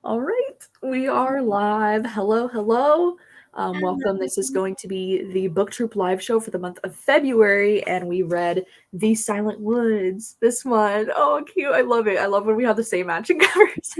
All right, we are live. Hello, hello. Welcome. This is Hello. going to be the Book Troop live show for the month of February, and we read The Silent Woods this month. Oh, cute. I love it. I love when we have the same matching covers.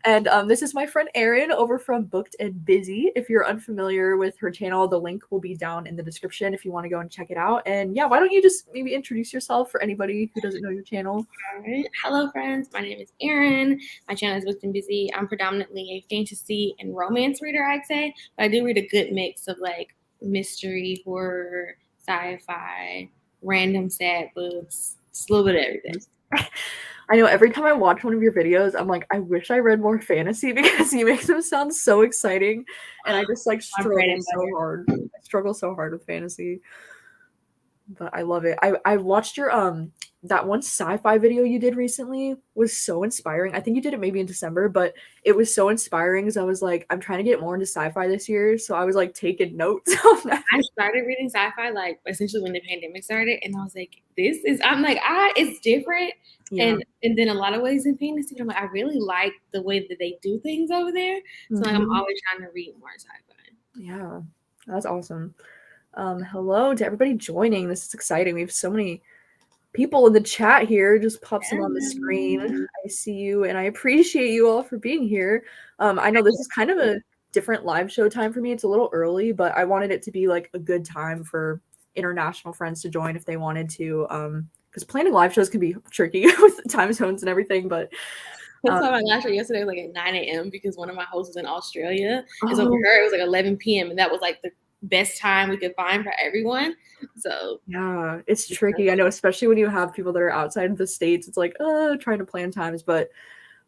And this is my friend Erin over from Booked and Busy. If you're unfamiliar with her channel, the link will be down in the description if you want to go and check it out. And yeah, why don't you just maybe introduce yourself for anybody who doesn't know your channel? All right. Hello, friends. My name is Erin. My channel is Booked and Busy. I'm predominantly a fantasy and romance reader, I'd say, but I do read a good mix of like mystery, horror, sci-fi, random sad books, just a little bit of everything. I know every time I watch one of your videos, I'm like, I wish I read more fantasy because you make them sound so exciting, and I just like My bread struggle and so butter. hard. I struggle so hard with fantasy, but I love it. I watched your that one sci-fi video you did recently was so inspiring. I think you did it maybe in December, but it was so inspiring because I was like, I'm trying to get more into sci-fi this year, so I was like taking notes on that. I started reading sci-fi like essentially when the pandemic started, and I was like, "This is." I'm like, it's different, Yeah. and then a lot of ways in fantasy, I'm like, I really like the way that they do things over there. So like, I'm Mhm. always trying to read more sci-fi. Yeah. That's awesome. Hello to everybody joining. This is exciting. We have so many people in the chat here. Just pop some on the screen. Hello. I see you, and I appreciate you all for being here. I know this is kind of a different live show time for me. It's a little early, but I wanted it to be like a good time for international friends to join if they wanted to. Because planning live shows can be tricky with the time zones and everything. But That's um, why my last show yesterday was like at 9 a.m. because one of my hosts was in Australia, and so for oh her it was like 11 p.m. and that was like the best time we could find for everyone. So yeah, it's tricky. I know, especially when you have people that are outside of the states. It's like trying to plan times, but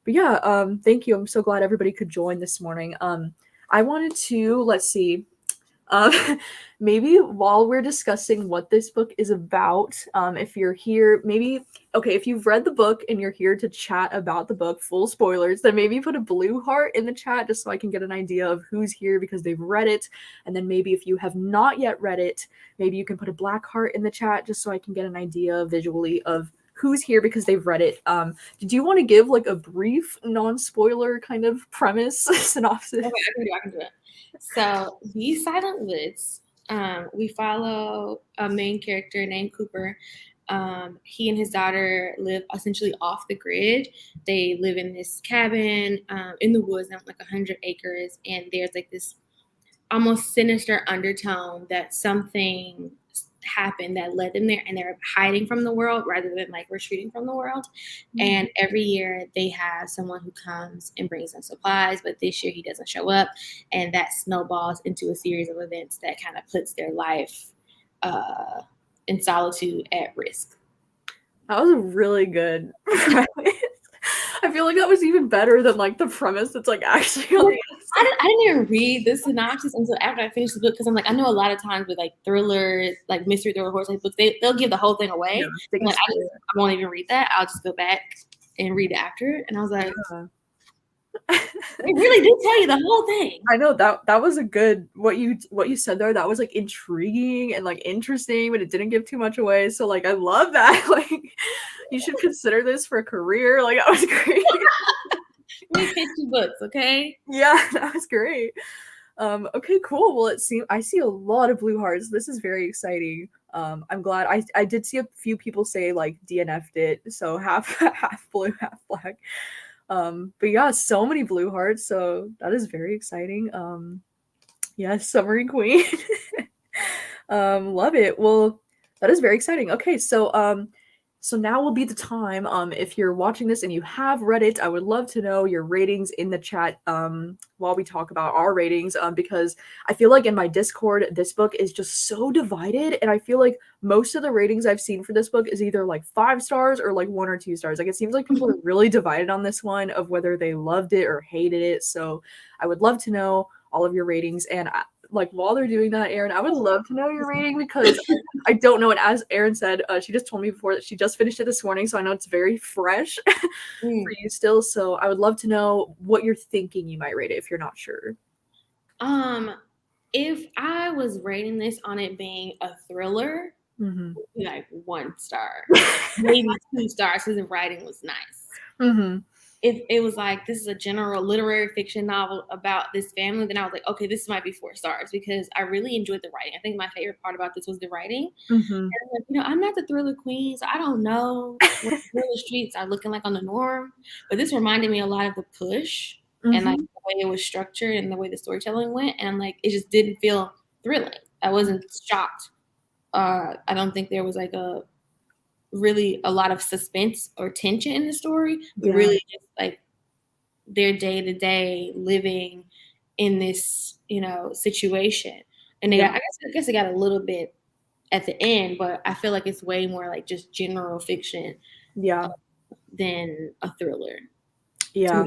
yeah, thank you. I'm so glad everybody could join this morning. I wanted to let's see, um, maybe while we're discussing what this book is about, if you're here, maybe okay, if you've read the book and you're here to chat about the book, full spoilers, then maybe put a blue heart in the chat just so I can get an idea of who's here because they've read it. And then maybe if you have not yet read it, maybe you can put a black heart in the chat just so I can get an idea visually of who's here because they've read it. Did you want to give like a brief non-spoiler kind of premise synopsis? okay, I can do it. So these Silent Woods, we follow a main character named Cooper. He and his daughter live essentially off the grid. They live in this cabin in the woods, like 100 acres, and there's like this almost sinister undertone that something happened that led them there, and they're hiding from the world rather than like retreating from the world. And every year they have someone who comes and brings them supplies, but this year he doesn't show up, and that snowballs into a series of events that kind of puts their life uh, in solitude at risk. That was a really good premise. I feel like that was even better than like the premise that's like actually on the inside. I didn't even read the synopsis until after I finished the book because I'm like, I know a lot of times with like thrillers, like mystery thriller, horror type books, they'll give the whole thing Yeah, away. they I'm can like, spoil it. I won't even read that. I'll just go back and read it after. And I was like, Yeah. they really do tell you the whole thing. I know that was a good what you said there. That was like intriguing and like interesting, but it didn't give too much away. So like I love that. Like you should consider this for a career. Like that was great. Let me pitch you books, okay? Yeah, that was great. Okay, cool. Well, I see a lot of blue hearts. This is very exciting. I'm glad I did see a few people say like DNF'd it, so half half blue, half black. But yeah, so many blue hearts, so that is very exciting. Yes, Submarine Queen. Love it. Well, that is very exciting. Okay, so now will be the time. If you're watching this and you have read it, I would love to know your ratings in the chat. While we talk about our ratings, because I feel like in my Discord, this book is just so divided, and I feel like most of the ratings I've seen for this book is either like 5 stars or like 1 or 2 stars. Like it seems like people are really divided on this one of whether they loved it or hated it. So I would love to know all of your ratings. And like while they're doing that, Erin, I would love to know your rating because I don't know. And as Erin said, she just told me before that she just finished it this morning, so I know it's very fresh for you still. So I would love to know what you're thinking you might rate it if you're not sure. Um, if I was rating this on it being a thriller, Mm-hmm. like 1 star, maybe 2 stars because the writing was nice. Mm-hmm. if it was like this is a general literary fiction novel about this family, then I was like, okay, this might be 4 stars because I really enjoyed the writing. I think my favorite part about this was the writing. Mm-hmm. And like, I'm not the thriller queen, so I don't know what thriller streets are looking like on the norm. But this reminded me a lot of the push and like Mm-hmm. the way it was structured and the way the storytelling went. And like it just didn't feel thrilling. I wasn't shocked. I don't think there was like a lot of suspense or tension in the story, but Yeah. really just like their day to day living in this, situation. And they Yeah. got, I guess they got a little bit at the end, but I feel like it's way more like just general fiction Yeah. than a thriller. To me. Yeah.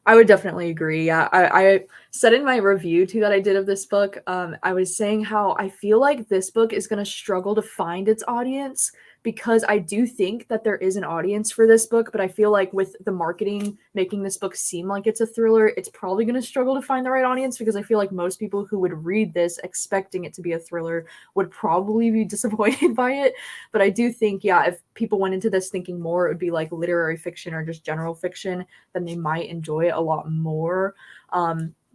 I would definitely agree. Yeah, I said in my review too that I did of this book, I was saying how I feel like this book is going to struggle to find its audience because I do think that there is an audience for this book, but I feel like with the marketing making this book seem like it's a thriller, it's probably going to struggle to find the right audience because I feel like most people who would read this expecting it to be a thriller would probably be disappointed by it. But I do think, yeah, if people went into this thinking more, it would be like literary fiction or just general fiction, then they might enjoy it a lot more.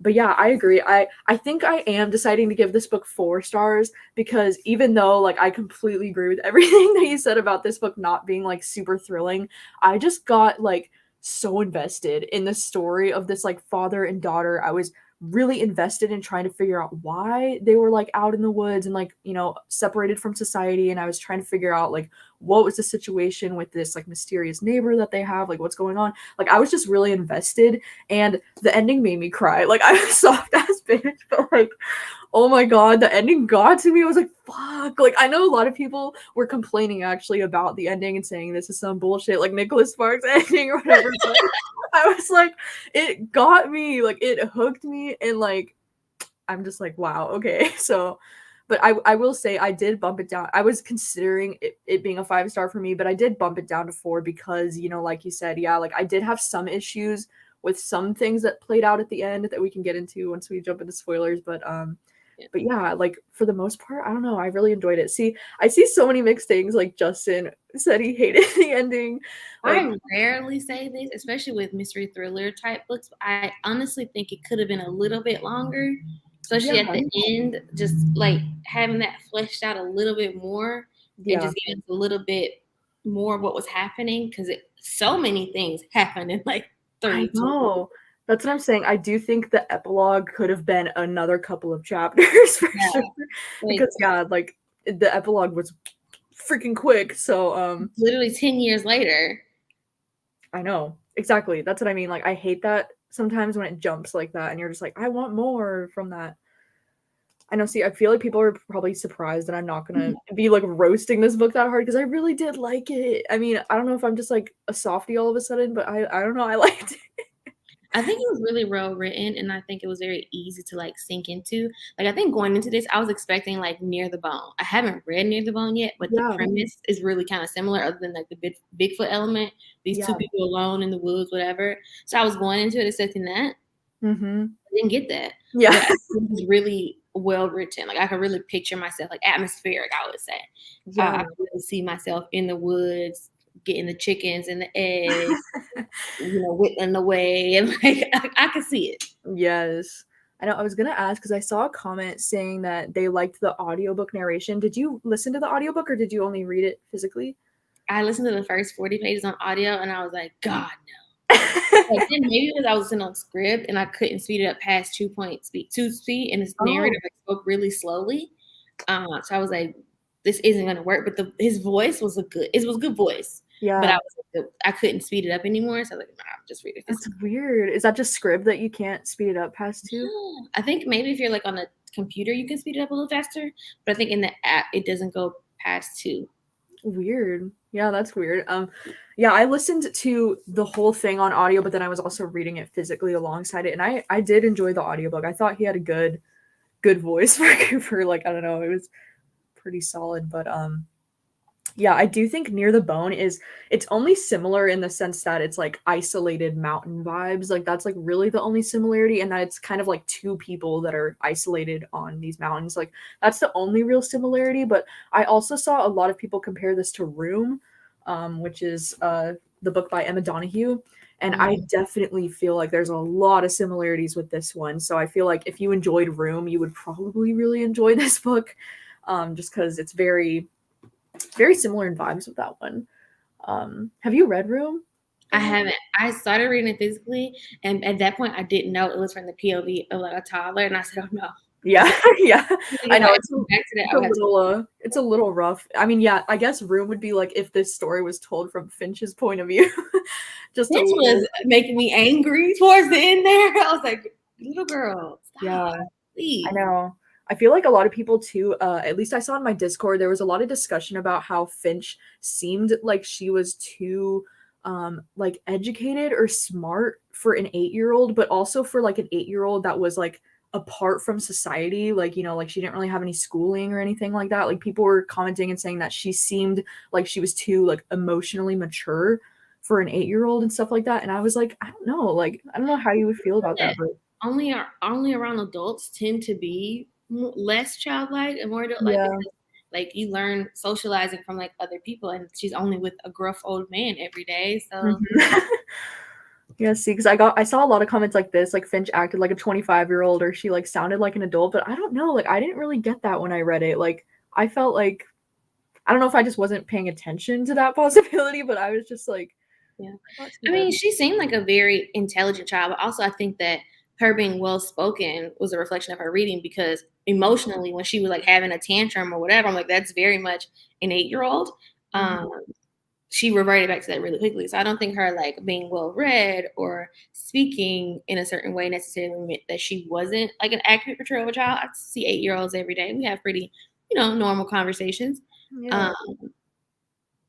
But yeah, I agree. I think I am deciding to give this book 4 stars because even though like I completely agree with everything that you said about this book not being like super thrilling, I just got like so invested in the story of this like father and daughter. I was really invested in trying to figure out why they were like out in the woods and like, separated from society, and I was trying to figure out like what was the situation with this like mysterious neighbor that they have, like what's going on. Like I was just really invested, and the ending made me cry. Like I'm a soft ass bitch, but like, oh my god, the ending got to me. I was like, fuck. Like I know a lot of people were complaining actually about the ending and saying this is some bullshit, like Nicholas Sparks ending or whatever. But I was like, it got me, like it hooked me, and like I'm just like, wow, okay. So, but I will say I did bump it down. I was considering it being a 5 star for me, but I did bump it down to 4 because, like you said, yeah, like I did have some issues with some things that played out at the end that we can get into once we jump into spoilers. But yeah, like for the most part, I don't know. I really enjoyed it. See, I see so many mixed things. Like Justin said he hated the ending. Like, I rarely say this, especially with mystery thriller type books. But I honestly think it could have been a little bit longer, especially at yeah, the end. Just like having that fleshed out a little bit more and yeah. just giving us a little bit more of what was happening because so many things happened in like I 32. know. That's what I'm saying. I do think the epilogue could have been another couple of chapters for Yeah, sure. like Because yeah, like the epilogue was freaking quick. So literally 10 years later. I know. Exactly. That's what I mean. Like I hate that sometimes when it jumps like that and you're just like, I want more from that. I know, see, I feel like people are probably surprised that I'm not gonna be like roasting this book that hard because I really did like it. I mean, I don't know if I'm just like a softie all of a sudden, but I don't know, I liked it. I think it was really well written, and I think it was very easy to like sink into. Like I think going into this, I was expecting like Near the Bone. I haven't read Near the Bone yet, but the Yeah, premise is really kind of similar, other than like the Bigfoot element. These two yeah. people alone in the woods, whatever. So I was going into it expecting that. Mhm. I didn't get that, Yeah. but I think it was really well written. Like I could really picture myself, like atmospheric. I would say I Yeah. could really see myself in the woods, getting the chickens and the eggs, whittling away, and like I could see it. Yes. I know, I was gonna ask because I saw a comment saying that they liked the audiobook narration. Did you listen to the audiobook or did you only read it physically? I listened to the first 40 pages on audio and I was like, God, no. Like then maybe because I was listening on script and I couldn't speed it up past 2 speed, and this narrator Oh, like spoke really slowly. So I was like, this isn't gonna work. But his voice was it was a good voice. But yeah. I couldn't speed it up anymore. So I was like, nah, I'm just read it That's physically. weird. Is that just script that you can't speed it up past 2? Yeah. I think maybe if you're like on a computer, you can speed it up a little faster. But I think in the app, it doesn't go past 2. Weird. Yeah, that's weird. Yeah, I listened to the whole thing on audio, but then I was also reading it physically alongside it, and I did enjoy the audiobook. I thought he had a good voice for Cooper. Like, I don't know, it was pretty solid, but yeah, I do think Near the Bone it's only similar in the sense that it's like isolated mountain vibes. Like that's like really the only similarity, and that it's kind of like two people that are isolated on these mountains. Like that's the only real similarity. But I also saw a lot of people compare this to Room, which is the book by Emma Donoghue. And I definitely feel like there's a lot of similarities with this one. So I feel like if you enjoyed Room, you would probably really enjoy this book, just because it's very, very similar in vibes with that one. Have you read Room? I haven't. I started reading it physically, and at that point, I didn't know it was from the POV of like a toddler, and I said, "Oh no." Yeah, yeah. I If know I it's go back to that, I would have to. it's a little rough. I mean, yeah, I guess Room would be like if this story was told from Finch's point of view. Just a Finch little, was making me angry towards the end there. I was like, "Little girl, yeah. stop, I please." know. I feel like a lot of people too, at least I saw in my Discord, there was a lot of discussion about how Finch seemed like she was too like educated or smart for an 8-year-old, but also for like an 8-year-old that was like apart from society, like, you know, like she didn't really have any schooling or anything like that. Like people were commenting and saying that she seemed like she was too like emotionally mature for an 8-year-old and stuff like that. And I was like, I don't know, like I don't know how you would feel about that, but Only around adults tend to be less childlike and more adult-like yeah. because like you learn socializing from like other people, and she's only with a gruff old man every day. So Mhm. Yeah, see, because I saw a lot of comments like this, like Finch acted like a 25-year-old or she like sounded like an adult, but I don't know, like I didn't really get that when I read it. Like I felt like I don't know if I just wasn't paying attention to that possibility, but I was just like, yeah, not too I bad. mean, she seemed like a very intelligent child, but also I think that her being well spoken was a reflection of her reading because emotionally, when she was like having a tantrum or whatever, I'm like, that's very much an 8-year-old. Mhm. Um, she reverted back to that really quickly. So I don't think her like being well read or speaking in a certain way necessarily meant that she wasn't like an accurate portrayal of a child. I see 8-year-olds every day. We have pretty, normal conversations. Yeah. Um,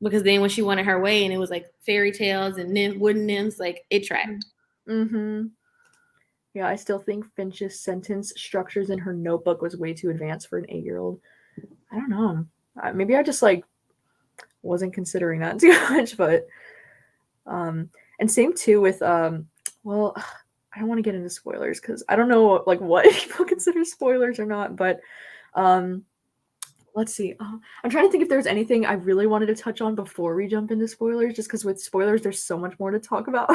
because then when she wanted her way and it was like fairy tales and wooden nymphs, like it tracked. Mhm. Yeah, I still think Finch's sentence structures in her notebook was way too advanced for an 8-year-old. I don't know. Maybe I just like wasn't considering that too much, but um and same too with well, I don't want to get into spoilers because I don't know like what people consider spoilers or not, but um let's see. I'm trying to think if there's anything I really wanted to touch on before we jump into spoilers, just because with spoilers there's so much more to talk about.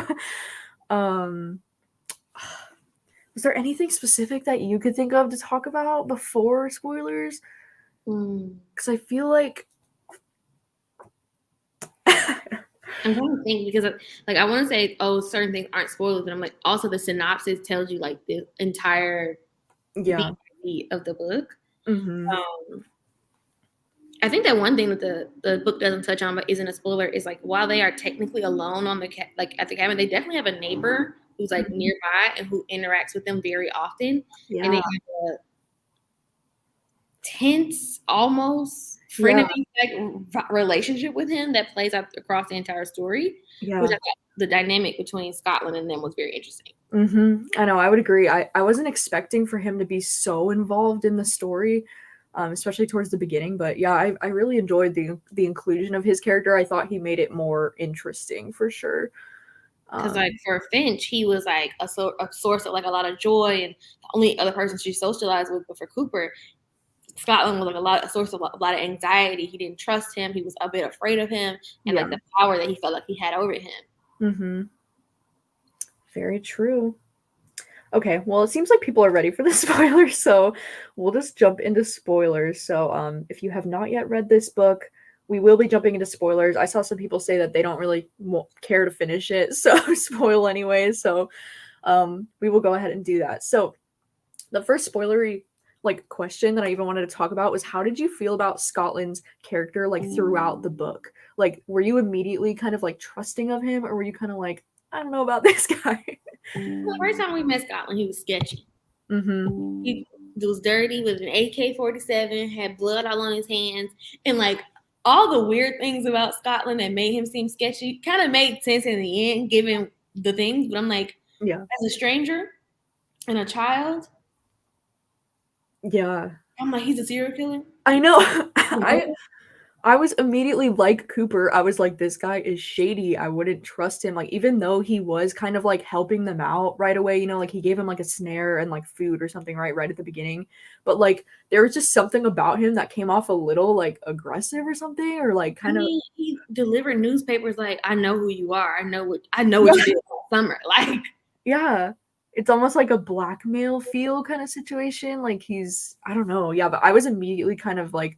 um is there anything specific that you could think of to talk about before spoilers? Mm. Because I feel like I'm trying to think because like I want to say, oh, certain things aren't spoilers, but I'm like also the synopsis tells you like the entire yeah. beat by beat of the book. Mm-hmm. Um, I think that one thing that the book doesn't touch on, but isn't a spoiler, is like while they are technically alone on the like at the cabin, they definitely have a neighbor who's like nearby and who interacts with them very often, and they Yeah. have a tense, almost Yeah. frenemy like relationship with him that plays out across the entire story, which Yeah. I thought the dynamic between Scotland and them was very interesting. I know, I would agree. I wasn't expecting for him to be so involved in the story, especially towards the beginning. But yeah, I really enjoyed the inclusion of his character. I thought he made it more interesting for sure. Because like Um, for Finch, he was like a source of like a lot of joy and the only other person she socialized with. But for Cooper, Scotland was like a source of a lot of anxiety. He didn't trust him. He was a bit afraid of him, and yeah. like the power that he felt like he had over him. Mm-hmm. Very true. Okay, well, it seems like people are ready for the spoilers, so we'll just jump into spoilers. So, if you have not yet read this book, we will be jumping into spoilers. I saw some people say that they don't really care to finish it, so spoil anyway. So, we will go ahead and do that. So, the first spoilery like question that I even wanted to talk about was how did you feel about Scotland's character like throughout the book? Like, were you immediately kind of like trusting of him, or were you kind of like, I don't know about this guy? The first time we met Scotland, he was sketchy. Mm-hmm. He was dirty with an AK-47, had blood all on his hands, and like all the weird things about Scotland that made him seem sketchy kind of made sense in the end, given the things. But I'm like, Yeah. as a stranger and a child, Yeah. I'm like, he's a serial killer. I know. I was immediately like Cooper. I was like, this guy is shady. I wouldn't trust him. Like, even though he was kind of like helping them out right away, you know, like he gave him like a snare and like food or something right at the beginning. But like there was just something about him that came off a little like aggressive or something, or like I kind of mean, he delivered newspapers like, I know who you are. I know what you did. summer. Like, yeah. It's almost like a blackmail feel kind of situation. Like he's, I don't know. Yeah, but I was immediately kind of like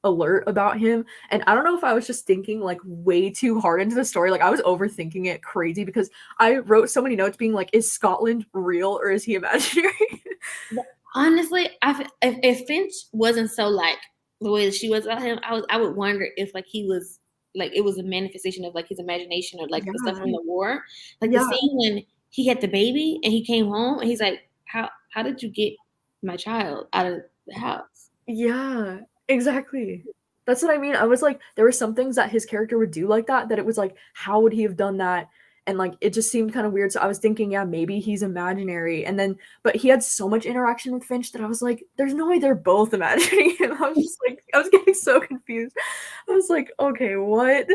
alert about him. And I don't know if I was just thinking like way too hard into the story. Like I was overthinking it crazy because I wrote so many notes being like, is Scotland real or is he imaginary? honestly, if Finch wasn't so like the way that she was about him, I would wonder if like he was like it was a manifestation of like his imagination or like the stuff Yeah. from the war. Like the Yeah. scene when he had the baby and he came home and he's like, how did you get my child out of the house? Yeah. Exactly. That's what I mean. I was like, there were some things that his character would do like that, that it was like, how would he have done that? And like, it just seemed kind of weird. So I was thinking, yeah, maybe he's imaginary. And then, but he had so much interaction with Finch that I was like, there's no way they're both imagining him. I was just like, I was getting so confused. I was like, okay, what?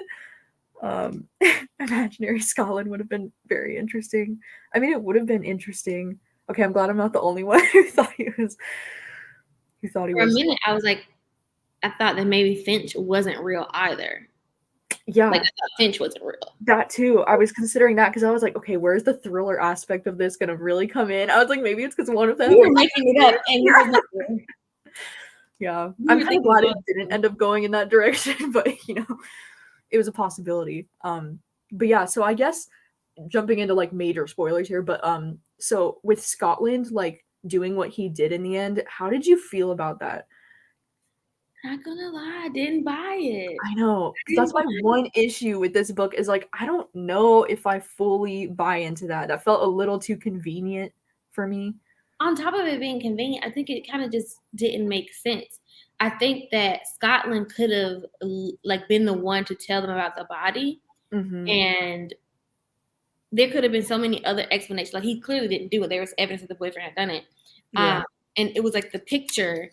Um, imaginary Scotland would have been very interesting. I mean, it would have been interesting. Okay, I'm glad I'm not the only one who thought he was, who thought he For a was. minute, I thought that maybe Finch wasn't real either. Like Yeah, I thought Finch wasn't real. that too. I was considering that because I was like, okay, where's the thriller aspect of this gonna really come in? I was like, maybe it's because one of them. You were making it up, and this is not real. Yeah, You I'm were kind of thinking glad it about didn't end up going in that direction, but it was a possibility. But yeah, so I guess jumping into like major spoilers here, but so with Scotland like doing what he did in the end, how did you feel about that? Not gonna lie, I didn't buy it. I know, I because didn't that's buy my one issue with this book is like I don't know if I fully buy into that. That felt a little too convenient for me. on top of it being convenient, I think it kind of just didn't make sense. I think that Scotland could have like been the one to tell them about the body, Mhm. and there could have been so many other explanations. Like he clearly didn't do it. There was evidence that the boyfriend had done it, Yeah. and it was like the picture,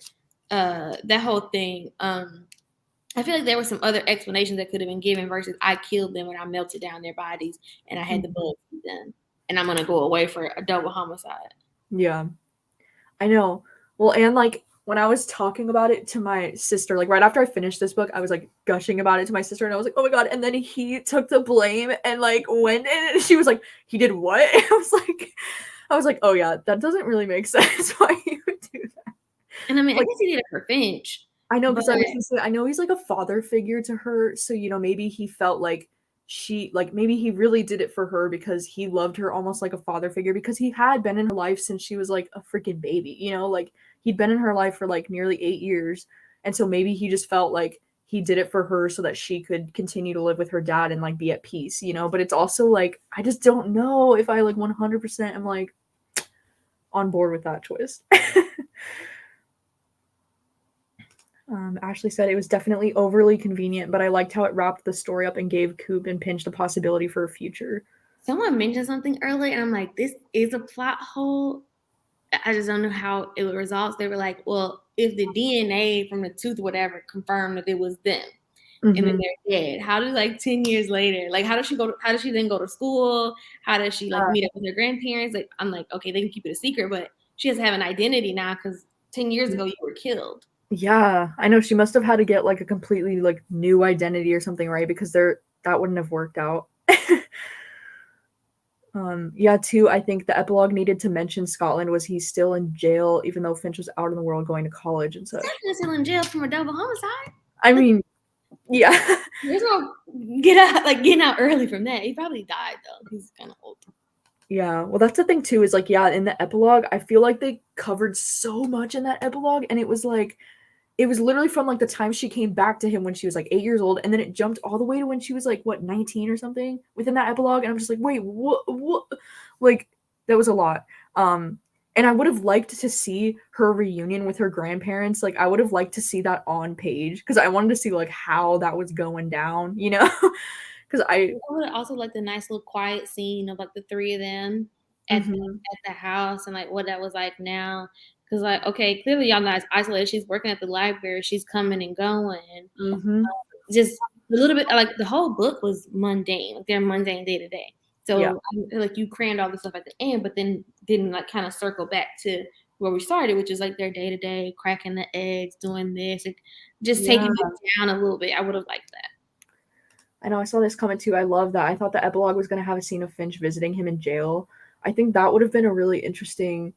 that whole thing. I feel like there were some other explanations that could have been given versus I killed them and I melted down their bodies and I had the Mhm. bullets eat them and I'm gonna go away for a double homicide. Yeah. I know. Well, and like when I was talking about it to my sister, like right after I finished this book, I was like gushing about it to my sister, and I was like, "Oh my god!" And then he took the blame and like went in, and she was like, "He did what?" And I was like, "Oh yeah, that doesn't really make sense why you would do that." And I mean, I Like guess he did it for Finch, I know, but because I was gonna say, I know he's like a father figure to her, so maybe he felt like maybe he really did it for her because he loved her almost like a father figure because he had been in her life since she was like a freaking baby, like he'd been in her life for like nearly 8 years, and so maybe he just felt like he did it for her so that she could continue to live with her dad and like be at peace. But it's also like I just don't know if I like 100% am like on board with that twist. Ashley said it was definitely overly convenient, but I liked how it wrapped the story up and gave Coop and Pinch the possibility for a future. someone mentioned something earlier and I'm like, this is a plot hole. I just don't know how it would resolve. They were like, well, if the DNA from the tooth, whatever, confirmed that it was them, and then Mm-hmm. they're dead. How do like 10 years later, like how does she go how does she then go to school? How does she like meet up with her grandparents? Like I'm like, okay, they can keep it a secret, but she has to have an identity now because 10 years ago you were killed. Yeah, I know she must have had to get like a completely like new identity or something, right? Because that wouldn't have worked out. Yeah, too, I think the epilogue needed to mention Scotland was he's still in jail even though Finch was out in the world going to college and He's such. definitely still in jail from a double homicide. I Like mean, yeah. there's no getting out early from that. He probably died though. He's kind of old. Yeah, well, that's the thing too, is like, yeah, in the epilogue, I feel like they covered so much in that epilogue, and it was literally from like the time she came back to him when she was like 8 years old, and then it jumped all the way to when she was like what 19 or something within that epilogue, and I'm just like, wait, what? Like that was a lot. And I would have liked to see her reunion with her grandparents. Like I would have liked to see that on page because I wanted to see like how that was going down. Because I. I would also like the nice little quiet scene of like the three of them at Mhm. the house and like what that was like now. Because like okay, clearly y'all not isolated. She's working at the library. She's coming and going. Mhm. Just a little bit like the whole book was mundane. Like they're mundane day to day. Yeah. So like you crammed all the stuff at the end, but then didn't like kind of circle back to where we started, which is like their day to day, cracking the eggs, doing this, like, just Yeah. taking it down a little bit. I would have liked that. I know I saw this comment too. I love that. I thought the epilogue was going to have a scene of Finch visiting him in jail. I think that would have been a really interesting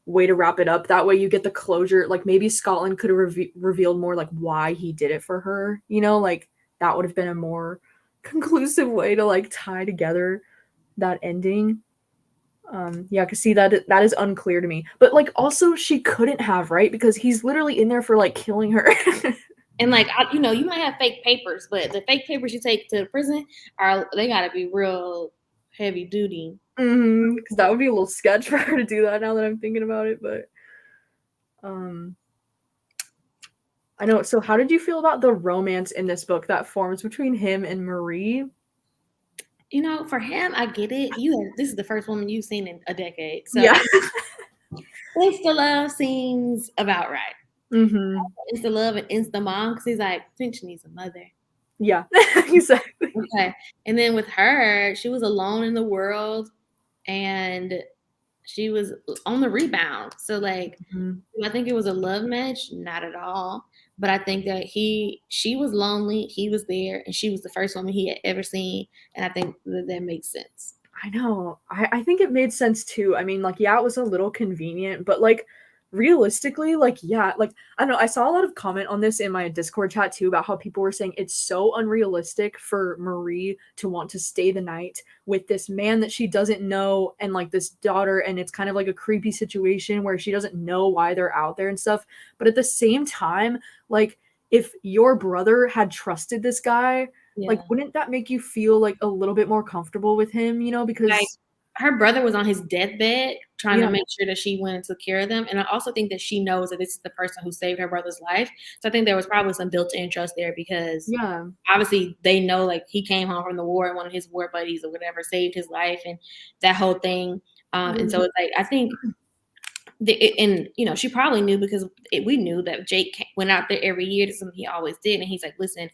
way to wrap it up. That way you get the closure. Like maybe Scotland could have revealed more like why he did it for her. You know, like that would have been a more conclusive way to like tie together that ending. Yeah, cause see that is unclear to me. But like also she couldn't have, right? Because he's literally in there for like killing her. And like, you know, you might have fake papers, but the fake papers you take to the prison they gotta be real heavy duty. Because that would be a little sketch for her to do that now that I'm thinking about it. But I know. So how did you feel about the romance in this book that forms between him and Marie? You know, for him, I get it. This is the first woman you've seen in a decade, so Yeah. insta love seems about right. Mm-hmm. Insta love and insta mom because he's like, Finch needs a mother. Yeah, exactly. Okay, and then with her, she was alone in the world, and she was on the rebound. So like, I think it was a love match, not at all. But I think that she was lonely, he was there, and she was the first woman he had ever seen, and I think that makes sense. I know. I think it made sense too. I mean, like, yeah, it was a little convenient, but like realistically, like, yeah, like I don't know. I saw a lot of comment on this in my Discord chat too about how people were saying it's so unrealistic for Marie to want to stay the night with this man that she doesn't know and like this daughter, and it's kind of like a creepy situation where she doesn't know why they're out there and stuff. But at the same time, like if your brother had trusted this guy, like, Yeah. wouldn't that make you feel, like, a little bit more comfortable with him, you know, Like because her brother was on his deathbed trying to yeah, make sure that she went and took care of them. And I also think that she knows that this is the person who saved her brother's life. So I think there was probably some built-in trust there because yeah, obviously they know like he came home from the war and one of his war buddies or whatever saved his life and that whole thing. And so mhm, it's like I think and you know she probably knew because we knew that Jake went out there every year to something he always did, and he's like, listen,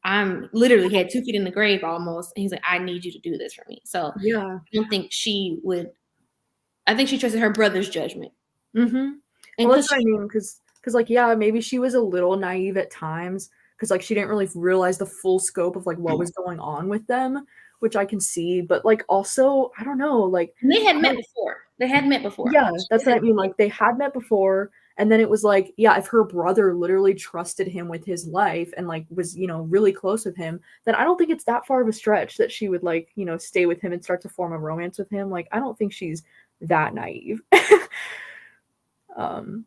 I'm literally had 2 feet in the grave almost, and he's like, I need you to do this for me. So yeah, I don't think she would. I think she trusted her brother's judgment, mhm. and Well, that's because what I mean, because like, yeah, maybe she was a little naive at times, because like, she didn't really realize the full scope of, like, what was going on with them, which I can see, but, like, also, I don't know, like, they had I met don't before. They had met before. yeah, that's what I mean, like, they had met before, and then it was like, yeah, if her brother literally trusted him with his life and, like, was, you know, really close with him, then I don't think it's that far of a stretch that she would, like, you know, stay with him and start to form a romance with him, like, I don't think she's that naive. Um,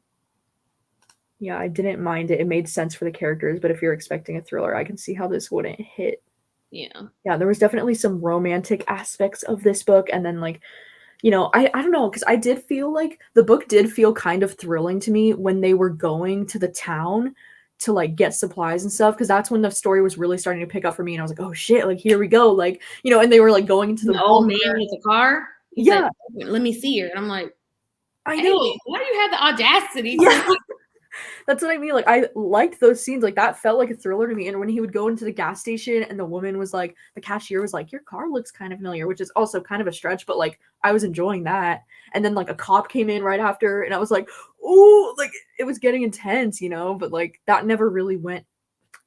yeah, I didn't mind it, it made sense for the characters, but if you're expecting a thriller, I can see how this wouldn't hit. Yeah. Yeah, there was definitely some romantic aspects of this book, and then, like, you know, I don't know, because I did feel like the book did feel kind of thrilling to me when they were going to the town to, like, get supplies and stuff, because that's when the story was really starting to pick up for me, and I was like, "Oh, shit, like, here we go," like, you know, and they were, like, going into The the old man bunker. with the car. He's like, Yeah, let me see her, and I'm like, I hey, know. why do you have the audacity Yeah. to? That's what I mean, like, I liked those scenes, like, that felt like a thriller to me, and when he would go into the gas station and the woman was like the cashier was like, "Your car looks kind of familiar," which is also kind of a stretch, but, like, I was enjoying that, and then, like, a cop came in right after, and I was like, "Ooh," like, it was getting intense, you know, but, like, that never really went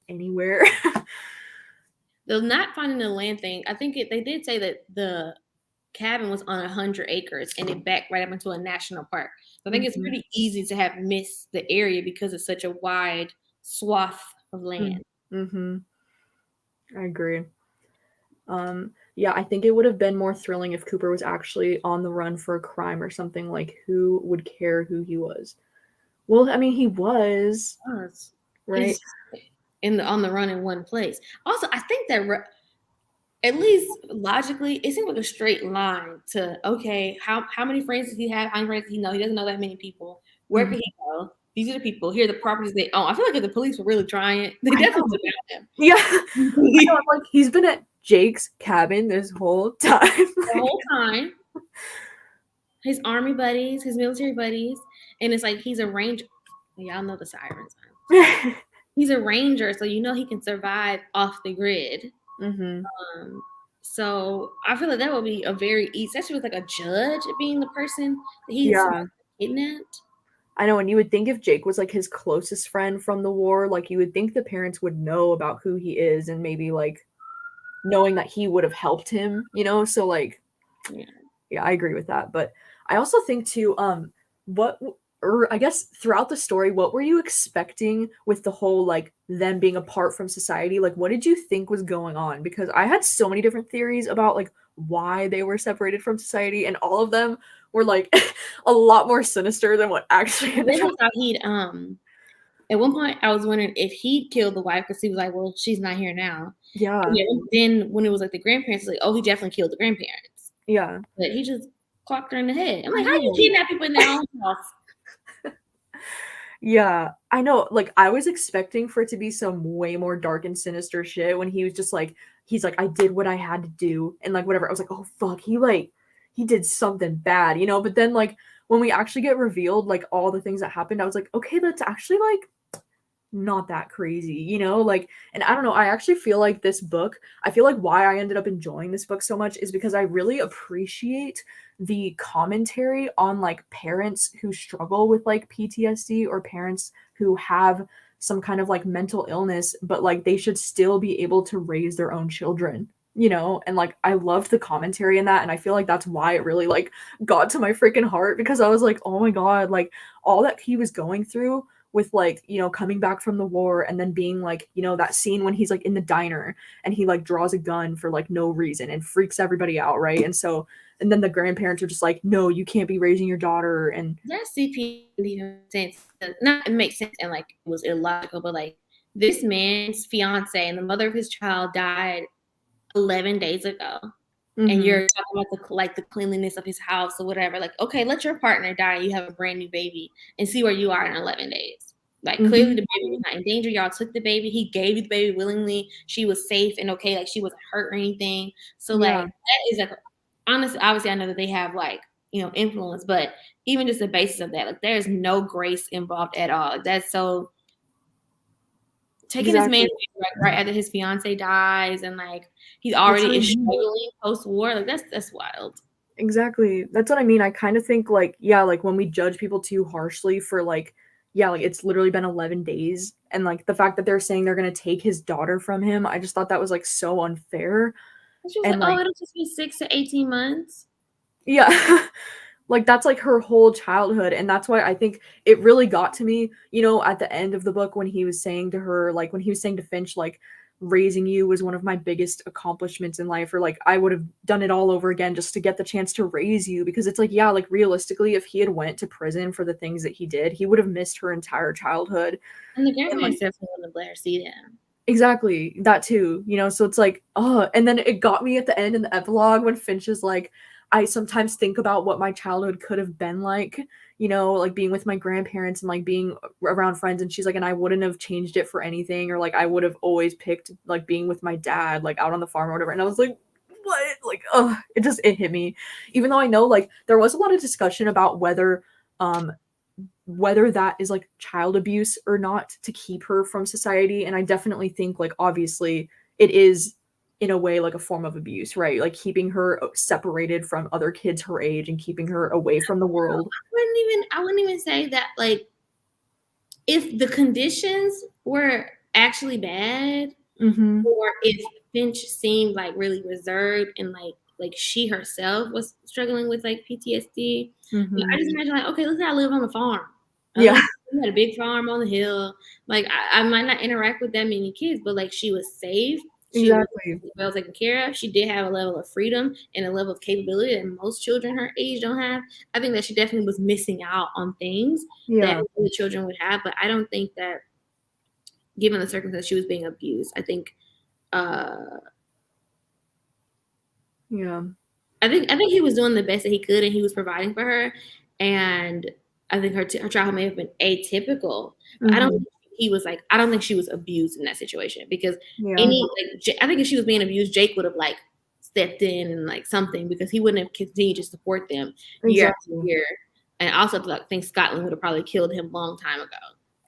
anywhere. The not finding the land thing. I think they did say that the cabin was on 100 acres and it backed right up into a national park. So I think it's Mhm, pretty easy to have missed the area because it's such a wide swath of mm, land. mhm, I agree. Yeah, I think it would have been more thrilling if Cooper was actually on the run for a crime or something, like, who would care who he was? Well, I mean, he was, Yes. right? He's on the run in one place. Also, I think that at least logically, it seems like a straight line to okay, how many friends does he have? How many friends does he know? He doesn't know that many people. Where could Mhm. he go? These are the people. Here are the properties they own. I feel like if the police were really trying, they I definitely know. would have found Yeah. I know, him. I'm like, he's been at Jake's cabin this whole time, The whole time. His army buddies, his military buddies, and it's like he's a ranger. Y'all know the sirens. Sorry. like He's a ranger, so you know he can survive off the grid. Mhm. Um, so I feel like that would be a very easy, especially with like a judge being the person that he's Yeah. kidnapped. I know, and you would think if Jake was, like, his closest friend from the war, like, you would think the parents would know about who he is and maybe, like, knowing that he would have helped him, you know? So like Yeah. yeah, I agree with that. But I also think too, what or I guess throughout the story, what were you expecting with the whole like them being apart from society? Like, what did you think was going on? Because I had so many different theories about like why they were separated from society, and all of them were like a lot more sinister than what actually I ended up. really thought he'd at one point I was wondering if he'd killed the wife because he was like, well, she's not here now. And Yeah, then when it was like the grandparents, like, oh, he definitely killed the grandparents. yeah, But he just clocked her in the head. I'm I like, how you know. kidnap people in their own house? Yeah, I know. Like, I was expecting for it to be some way more dark and sinister shit when he was just like, he's like, I did what I had to do, and like whatever. I was like, oh fuck, he did something bad, you know. But then like when we actually get revealed, like all the things that happened, I was like, okay, that's actually like not that crazy, you know? Like, and I don't know, I actually feel like this book, I feel like why I ended up enjoying this book so much is because I really appreciate the commentary on like parents who struggle with like PTSD or parents who have some kind of like mental illness, but like they should still be able to raise their own children. You know, and like I loved the commentary in that, and I feel like that's why it really like got to my freaking heart because I was like, oh my god, like all that he was going through with like coming back from the war and then being like that scene when he's like in the diner and he like draws a gun for like no reason and freaks everybody out, right? And so and then the grandparents are just like, no, you can't be raising your daughter. And That CP didn't even make sense. Not it makes sense and like it was illogical, but like this man's fiance and the mother of his child died 11 days ago. And mm-hmm. you're talking about the cleanliness of his house or whatever. Like, okay, let your partner die and you have a brand new baby and see where you are in 11 days. Like, clearly Mm-hmm. the baby was not in danger. Y'all took the baby. He gave you the baby willingly. She was safe and okay. Like, she wasn't hurt or anything. So, like, Yeah, that is like, honestly, obviously, I know that they have like, influence, but even just the basis of that, like, there's no grace involved at all. Like, that's so taking this man exactly. like right after his fiance dies and like he That's what already I is mean. struggling post-war. Like that's wild. Exactly. That's what I mean. I kind of think like, yeah, like when we judge people too harshly for like, yeah, like it's literally been 11 days. And like the fact that they're saying they're going to take his daughter from him, I just thought that was like so unfair. And she was like, And oh, like, it'll just be 6 to 18 months. yeah. Like that's like her whole childhood, and that's why I think it really got to me, at the end of the book when he was saying to her, like when he was saying to Finch, like raising you was one of my biggest accomplishments in life, or like I would have done it all over again just to get the chance to raise you, because it's like, yeah, like realistically if he had went to prison for the things that he did, he would have missed her entire childhood. And the And like grandparents definitely wouldn't let her see them. exactly, that too, so it's like, oh, and then it got me at the end in the epilogue when Finch is like, I sometimes think about what my childhood could have been like, like being with my grandparents and like being around friends, and she's like, and I wouldn't have changed it for anything, or like I would have always picked like being with my dad, like out on the farm or whatever. And I was like, what? Like, oh, it hit me. Even though I know like there was a lot of discussion about um whether that is like child abuse or not to keep her from society. And I definitely think like obviously it is in a way like a form of abuse, right? Like keeping her separated from other kids her age and keeping her away from the world. I wouldn't even say that like if the conditions were actually bad Mm-hmm. or if Finch seemed like really reserved and like she herself was struggling with like PTSD. Like, Mm-hmm. I just imagine like, okay, let's say I live on a farm. I Yeah. live we had a big farm on the hill. Like I might not interact with that many kids, but like she was safe. She was Exactly. well taken care of. She did have a level of freedom and a level of capability that most children her age don't have. I think that she definitely was missing out on things that Yeah. the children would have, but I don't think that given the circumstance she was being abused. Uh Yeah. I think he was doing the best that he could, and he was providing for her. And I think her childhood may have been atypical, but I don't Mm-hmm. think he was like. I don't think she was abused in that situation because Yeah. I think if she was being abused, Jake would have like stepped in and like something because he wouldn't have continued to support them year after Exactly. year. And I also like, think Scotland would have probably killed him long time ago.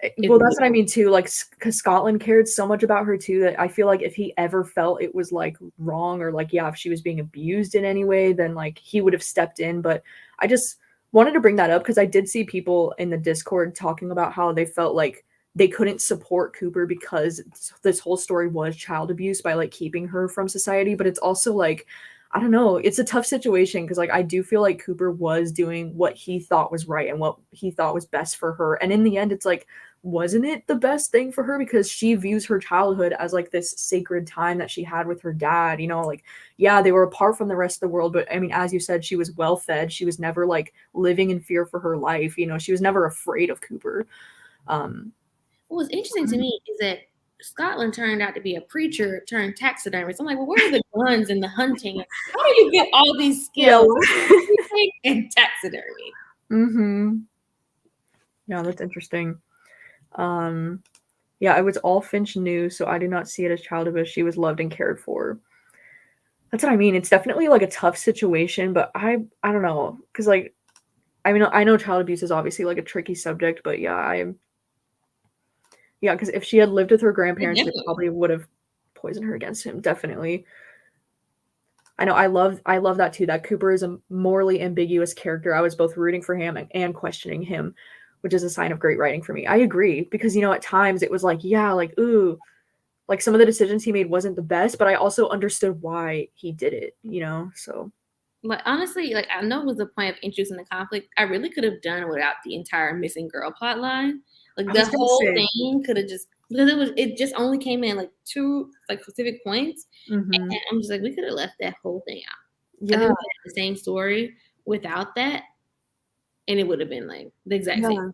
If Well, that's what I mean too. Like, because Scotland cared so much about her too that I feel like if he ever felt it was like wrong or like, yeah, if she was being abused in any way, then like he would have stepped in. But I just wanted to bring that up because I did see people in the Discord talking about how they felt like they couldn't support Cooper because this whole story was child abuse by like keeping her from society. But it's also like, I don't know, it's a tough situation because like I do feel like Cooper was doing what he thought was right and what he thought was best for her. And in the end, it's like, wasn't it the best thing for her because she views her childhood as like this sacred time that she had with her dad, you know, like yeah, they were apart from the rest of the world, but I mean, as you said, she was well fed. She was never like living in fear for her life, you know, she was never afraid of Cooper. Um What was interesting to me is that Scotland turned out to be a preacher turned taxidermist. I'm like, well, where are the guns and the hunting? How do you get all these yeah. skills in taxidermy? Mhm. Yeah, that's interesting. Um, yeah, it was all Finch knew, so I do not see it as child abuse. She was loved and cared for. That's what I mean. It's definitely like a tough situation, but I don't know, because like I mean I know child abuse is obviously like a tricky subject, but yeah, because if she had lived with her grandparents, they Definitely. probably would have poisoned her against him. Definitely. I know I love that too. That Cooper is a morally ambiguous character. I was both rooting for him and questioning him, which is a sign of great writing for me. I agree because you know at times it was like yeah, like ooh, like some of the decisions he made wasn't the best, but I also understood why he did it, you know? So But honestly, like I know it was the point of introducing the conflict. I really could have done without the entire missing girl plot line. Like I the was gonna whole say, thing could have just because it just only came in like two like specific points. mhm. And I'm just like, we could have left that whole thing out. I think Yeah, we could have the same story without that, and it would have been like the exact same. yeah.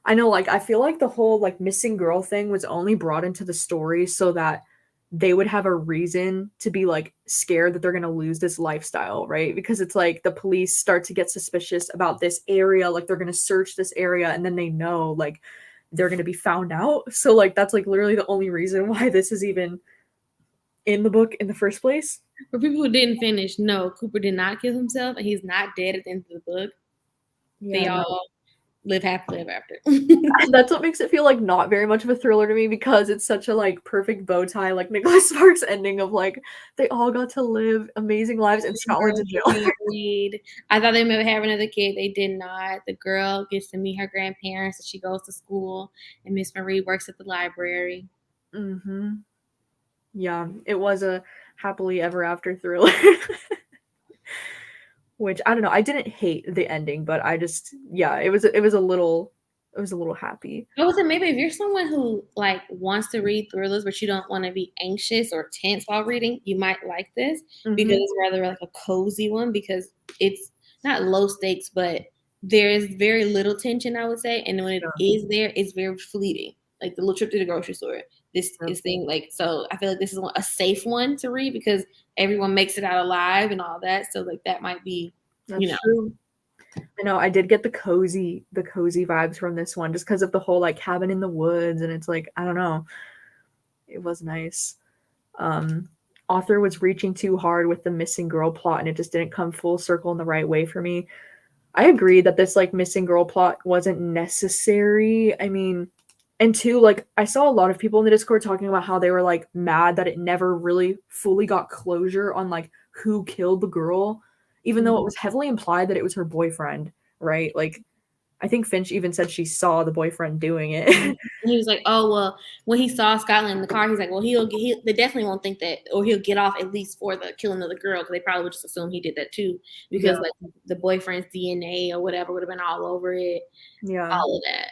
I know, like, I feel like the whole, like, missing girl thing was only brought into the story so that they would have a reason to be, like, scared that they're gonna lose this lifestyle, right? Because it's like the police start to get suspicious about this area, like, they're gonna search this area, and then they know, like, they're gonna be found out. So, like, that's, like, literally the only reason why this is even in the book in the first place. For people who didn't finish, no, Cooper did not kill himself, and he's not dead at the end of the book. They Yeah, no. all live happily ever after. That's what makes it feel like not very much of a thriller to me because it's such a like perfect bow tie, like Nicholas Sparks ending of like they all got to live amazing lives and Scotland's Girls in get jail. married. I thought they might have another kid. They did not. The girl gets to meet her grandparents, and she goes to school, and Miss Marie works at the library. hmm Yeah, it was a happily ever after thriller. Which I don't know. I didn't hate the ending, but I just yeah, it was a little happy. I would say maybe if you're someone who like wants to read thrillers, but you don't want to be anxious or tense while reading, you might like this because hmm it's rather like a cozy one because it's not low stakes, but there's very little tension, I would say. And when it Yeah. is there, it's very fleeting. Like the little trip to the grocery store. This Yep. is thing like so. I feel like this is a safe one to read because everyone makes it out alive and all that. So like that might be, you That's know, true. I know I did get the cozy vibes from this one just because of the whole like cabin in the woods and it's like I don't know, it was nice. Um, author was reaching too hard with the missing girl plot and it just didn't come full circle in the right way for me. I agree that this like missing girl plot wasn't necessary. I mean, and two, like I saw a lot of people in the Discord talking about how they were like mad that it never really fully got closure on like who killed the girl, even though it was heavily implied that it was her boyfriend, right? Like I think Finch even said she saw the boyfriend doing Mhm. it. And he was like, "Oh well." When he saw Scotland in the car, he's like, "Well, they definitely won't think that, or he'll get off at least for the killing of the girl, because they probably would just assume he did that too, Yeah, because like the boyfriend's DNA or whatever would have been all over it, yeah. all of that."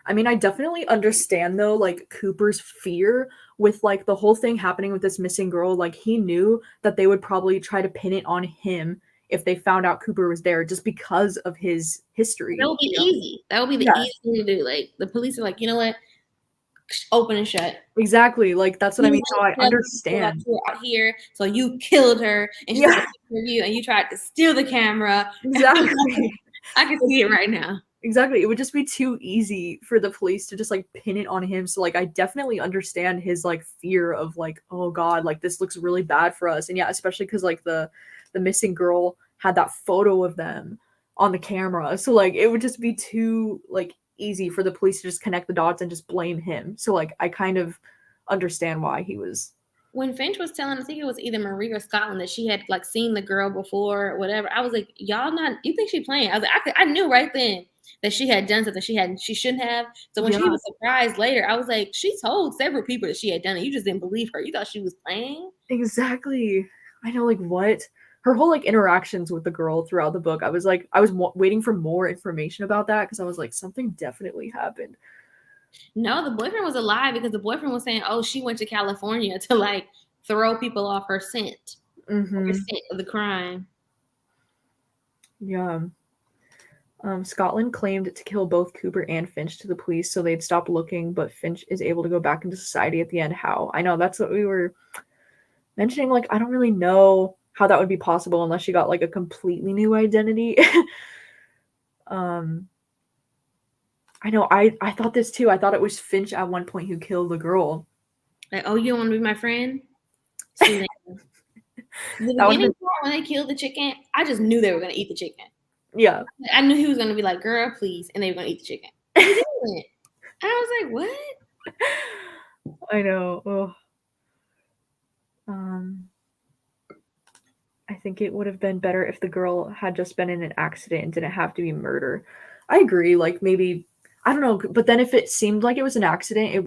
I mean, I definitely understand though, like Cooper's fear with like the whole thing happening with this missing girl. Like he knew that they would probably try to pin it on him if they found out Cooper was there just because of his That history, would be you know? easy. That would be the Yeah, easiest thing to do. Like the police are like, you know what? Open and shut. exactly. Like that's what I You mean. So I went to tell these people that understand. you were out here, so you killed her, and she took a Yeah, picture of you, and you tried to steal the camera. exactly. I can see it right now. Exactly. It would just be too easy for the police to just like pin it on him. So like I definitely understand his like fear of like, oh God, like this looks really bad for us. And yeah, especially because like the missing girl had that photo of them on the camera. So like it would just be too like easy for the police to just connect the dots and just blame him. So like I kind of understand why he was When Finch was telling, I think it was either Marie or Scotland that she had like seen the girl before, or whatever. I was like, y'all not? You think she playing? I was like, I knew right then. that she had done something she shouldn't have. So when Yeah, she was surprised later, I was like, she told several people that she had done it. You just didn't believe her. You thought she was playing. exactly. I know, like, what? Her whole, like, interactions with the girl throughout the book, I was like, I was waiting for more information about that because I was like, something definitely happened. No, the boyfriend was a lie because the boyfriend was saying, oh, she went to California to like throw people off her scent, her Mm-hmm. scent of the crime. Yeah. Scotland claimed to kill both Cooper and Finch to the police, so they'd stop looking, but Finch is able to go back into society at the end. How? I know that's what we were mentioning. Like, I don't really know how that would be possible unless she got like a completely new identity. um, I know. I thought this too. I thought it was Finch at one point who killed the girl. Like, oh, you don't want to be my friend? So then, the That would have beginning been, part when they killed the chicken, I just knew they were gonna eat the chicken. yeah. I knew he was gonna be like, "Girl, please," and they were gonna eat the chicken, but he didn't. I was like, "What?" I know. Ugh. Um, I think it would have been better if the girl had just been in an accident and didn't have to be murder. I agree. Like maybe I don't know, but then if it seemed like it was an accident, it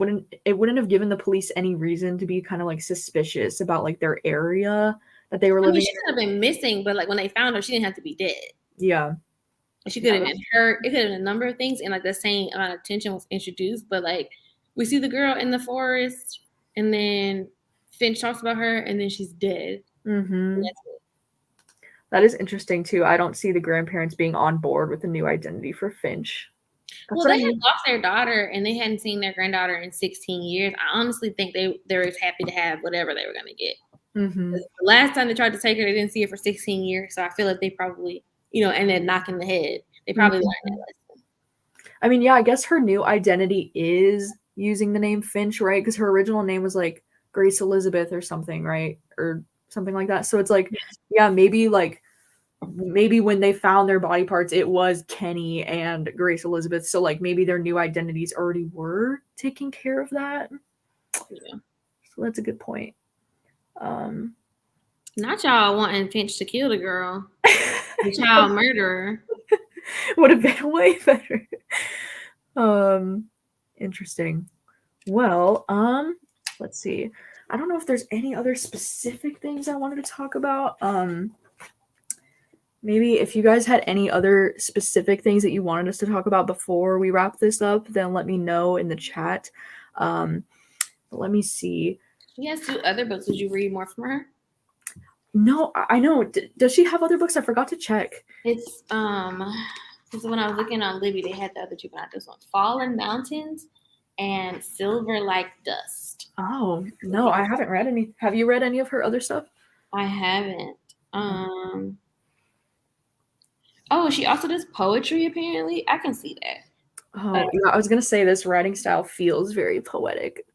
wouldn't have given the police any reason to be kind of like suspicious about like their area that they were I mean, living she could have been missing, but like when they found her, she didn't have to be dead. in. Yeah. She could Yeah, have been hurt. It could have been a number of things, and like the same amount of tension was introduced. But like we see the girl in the forest, and then Finch talks about her, and then she's dead. mm-hmm. That is interesting too. I don't see the grandparents being on board with the new identity for Finch. That's Well, what I they had mean. lost their daughter, and they hadn't seen their granddaughter in 16 years. I honestly think they were happy to have whatever they were going to get. Mm-hmm. The last time they tried to take her, they didn't see her for 16 years. So I feel like they probably, and then knocking the head, they probably learned that Mm-hmm. lesson. I mean, yeah, I guess her new identity is using the name Finch, right? Because her original name was like Grace Elizabeth or something, right? Or something like that. So it's like, yeah, maybe when they found their body parts, it was Kenny and Grace Elizabeth. So like maybe their new identities already were taking care of that. Yeah. So that's a good point. Not y'all wanting Finch to kill the girl, the child murderer. Would have been way better. Um, Interesting. Well, let's see. I don't know if there's any other specific things I wanted to talk about. Maybe if you guys had any other specific things that you wanted us to talk about before we wrap this up, then let me know in the chat. Let me see. She has 2 other books. Would you read more from her? No, I know. Does she have other books? I forgot to check. It's because when I was looking on Libby, they had the other 2, but not this one. Fallen Mountains and Silver Like Dust. Oh, no, I haven't read any. Have you read any of her other stuff? I haven't. Oh, she also does poetry, apparently. I can see that. Oh, yeah, I was gonna say this writing style feels very poetic.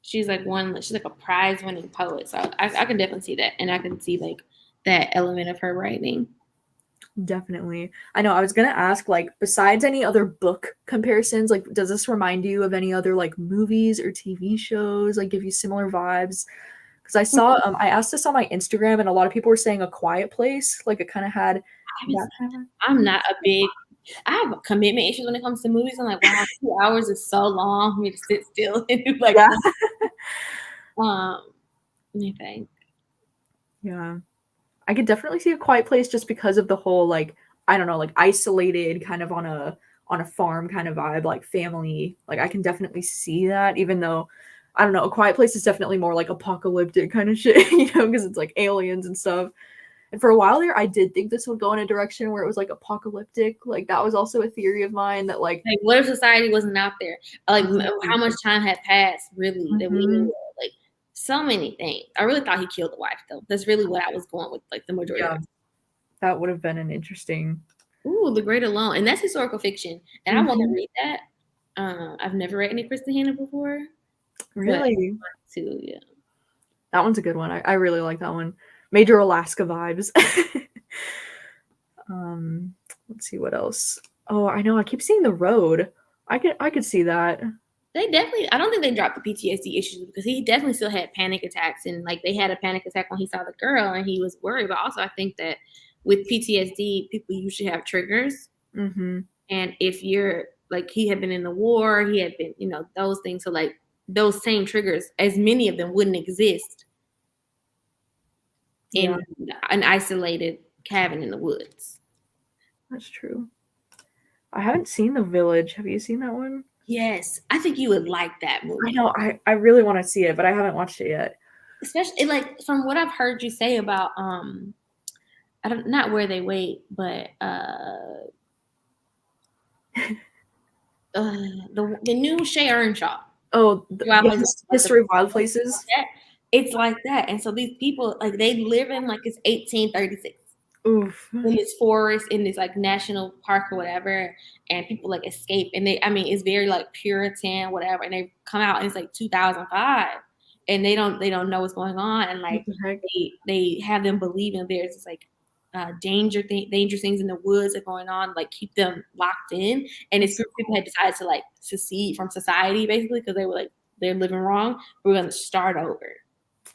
She's like a prize-winning poet. So I can definitely see that. And I can see like that element of her writing. Definitely. I know I was gonna ask, like, besides any other book comparisons, like, does this remind you of any other like movies or TV shows, like give you similar vibes? Because I saw I asked this on my Instagram and a lot of people were saying A Quiet Place, like it kind of had that kind of I'm not a big I have commitment issues when it comes to movies. I'm like, wow, 2 hours is so long for me to sit still and do like yeah. let me think. Yeah. I could definitely see A Quiet Place just because of the whole like I don't know, like isolated kind of on a farm kind of vibe, like family. Like I can definitely see that, even though I don't know, A Quiet Place is definitely more like apocalyptic kind of shit, because it's like aliens and stuff. And for a while there, I did think this would go in a direction where it was like apocalyptic. Like that was also a theory of mine that like what if society wasn't out there? Like how much time had passed really that we knew of? Like so many things. I really thought he killed the wife though. That's really what I was going with, like the majority of it. That would have been an interesting. Ooh, The Great Alone. And that's historical fiction. And I want to read that. I've never read any Kristen Hanna before. Really? Too, yeah. That one's a good one. I really like that one. Major Alaska vibes. Let's see what else. Oh, I know. I keep seeing The Road. I could see that. They definitely. I don't think they dropped the PTSD issues because he definitely still had panic attacks, and like they had a panic attack when he saw the girl and he was worried. But also, I think that with PTSD, people usually have triggers. Mm-hmm. And if you're like, he had been in the war, he had been, those things. So like those same triggers, as many of them wouldn't exist Yeah, in an isolated cabin in the woods. that's true. I haven't seen The Village. Have you seen that one? Yes, I think you would like that I movie. know. I really want to see it, but I haven't watched it yet. Especially like from what I've heard you say about I don't not Where They Wait, but the new Shay Earnshaw. Oh, Wild yeah, Places, like History of Wild Places. that. It's like that, and so these people like they live in like it's 1836 Oof. in this forest in this like national park or whatever, and people like escape, and I mean it's very like Puritan whatever, and they come out and it's like 2005, and they don't know what's going on, and What like the heck? they have them believing there's this like dangerous things in the woods are going on, like keep them locked in. And this group of people had decided to like secede from society basically because they were like they're living wrong. We're gonna start over.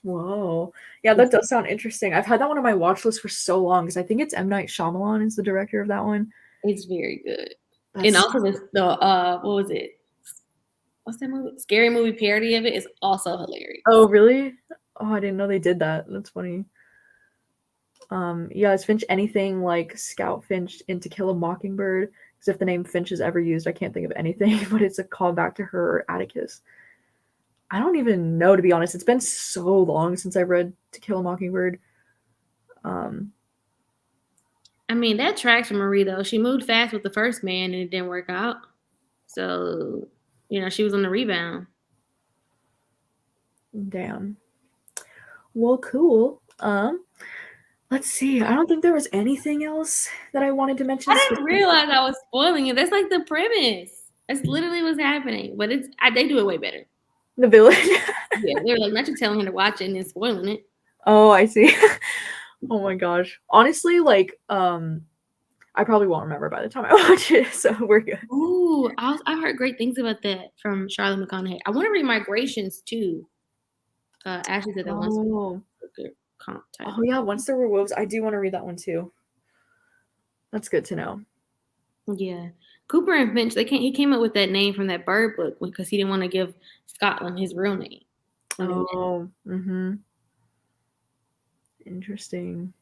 Whoa. Yeah, that does sound interesting. I've had that one on my watch list for so long because I think it's M. Night Shyamalan is the director of that one. It's very good. And That's also the what was it? What's that movie? Scary Movie parody of it is also hilarious. Oh, really? Oh, I didn't know they did that. That's funny. Yeah, is Finch anything like Scout Finch in To Kill a Mockingbird? Because if the name Finch is ever used, I can't think of anything, but it's a callback to her or Atticus. I don't even know, to be honest. It's been so long since I read To Kill a Mockingbird. Um, I mean, that tracks for Marie though. She moved fast with the first man and it didn't work out. So, she was on the rebound. Damn. Well, cool. Let's see. I don't think there was anything else that I wanted to mention. I didn't realize I was spoiling it. That's like the premise. That's literally what's happening. But they do it way better. The Village. Yeah, they're like not just telling him to watch it and then spoiling it. Oh, I see. Oh my gosh. Honestly, like, I probably won't remember by the time I watch it, so we're good. Ooh, I heard great things about that from Charlotte McConaughey. I want to read Migrations too. Ashley said that once. Oh. Good comp title. Oh yeah, Once There Were Wolves. I do want to read that one too. That's good to know. Yeah, Cooper and Finch. He came up with that name from that bird book because he didn't want to give Scotland his real name. Oh, mm-hmm. Interesting.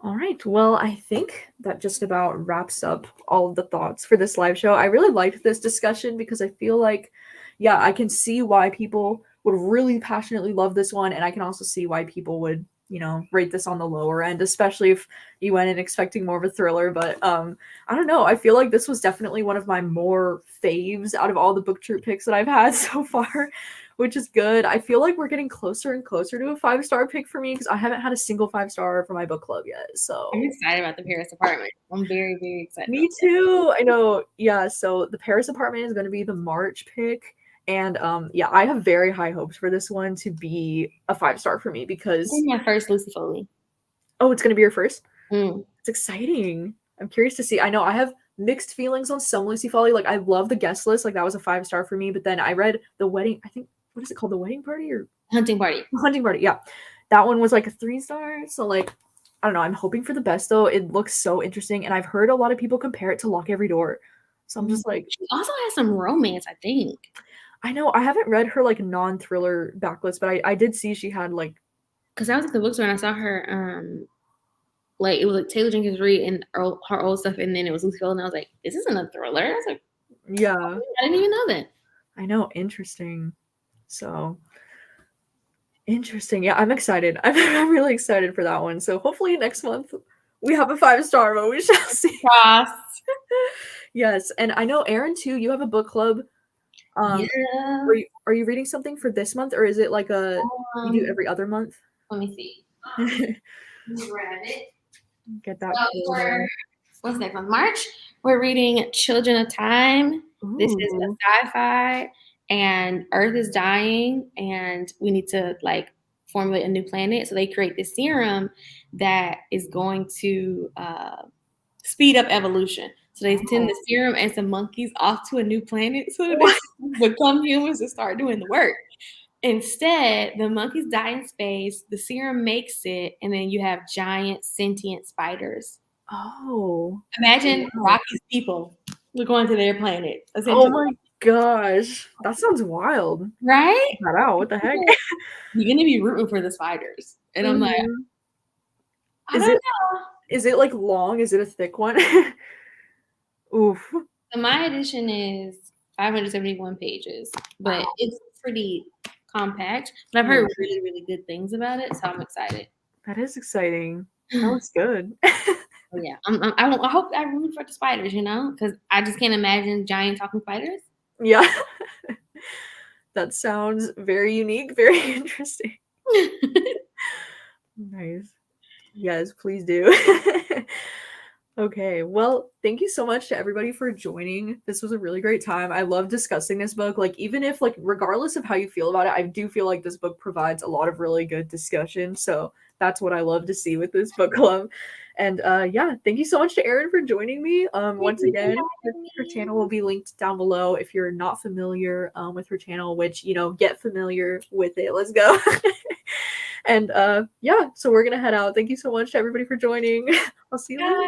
All right. Well, I think that just about wraps up all of the thoughts for this live show. I really liked this discussion because I feel like, yeah, I can see why people would really passionately love this one. And I can also see why people would, rate this on the lower end, especially if you went in expecting more of a thriller. But I don't know. I feel like this was definitely one of my more faves out of all the book troop picks that I've had so far, which is good. I feel like we're getting closer and closer to a 5-star pick for me because I haven't had a single 5-star for my book club yet. So I'm excited about the Paris apartment. I'm very, very excited. Me too. I know. Yeah. So the Paris apartment is going to be the March pick. And yeah, I have very high hopes for this one to be a 5-star for me because This is my first Lucy Foley. oh, it's going to be your first. Mm. It's exciting. I'm curious to see. I know I have mixed feelings on some Lucy Foley. Like I love the guest list. Like that was a 5-star for me. But then I read the wedding. I think what is it called? The Wedding Party or Hunting Party? Hunting Party. Yeah, that one was like a 3-star. So like I don't know. I'm hoping for the best though. It looks so interesting, and I've heard a lot of people compare it to Lock Every Door. So I'm just like, she also has some romance, I think. I know I haven't read her like non-thriller backlist, but I did see she had like because I was at the bookstore and I saw her like it was like Taylor Jenkins Reid and her old stuff, and then it was Lucy Foley, and I was like, this isn't a thriller. I was like, yeah, I didn't even know that. I know, interesting. So interesting. Yeah, I'm excited. I'm really excited for that one. So hopefully next month we have a 5-star, but we shall see. Cross. Yes, and I know Erin too. You have a book club. Yeah. Are you reading something for this month, or is it like you do every other month? Let me see. Grab it. Get that. What's next month? March. We're reading Children of Time. Ooh. This is a sci-fi, and Earth is dying, and we need to like formulate a new planet. So they create this serum that is going to speed up evolution. So they send the serum and some monkeys off to a new planet so that they become humans and start doing the work. Instead, the monkeys die in space, the serum makes it, and then you have giant sentient spiders. Oh. Imagine Wow. Rocky's people. We're going to their planet, Oh essentially. my gosh. That sounds wild. Right? Check that out. What the heck? You're gonna be rooting for the spiders. And I'm like, Mhm. I Is don't it know. is it like long? Is it a thick one? Oof. So my edition is 571 pages, but Wow. it's pretty compact. But I've Yeah, heard really, really good things about it, so I'm excited. that is exciting. That looks good. Oh yeah, I hope I root for the spiders, because I just can't imagine giant talking spiders. Yeah. That sounds very unique, very interesting. Nice. Yes, please do. Okay, well, thank you so much to everybody for joining. This was a really great time. I love discussing this book. Like, even if, like, regardless of how you feel about it, I do feel like this book provides a lot of really good discussion. So that's what I love to see with this book club. And yeah, thank you so much to Erin for joining me. Thank Once you for again, having her me. channel will be linked down below if you're not familiar with her channel, which, get familiar with it. Let's go. And yeah, so we're gonna head out. Thank you so much to everybody for joining. I'll see you later. Bye.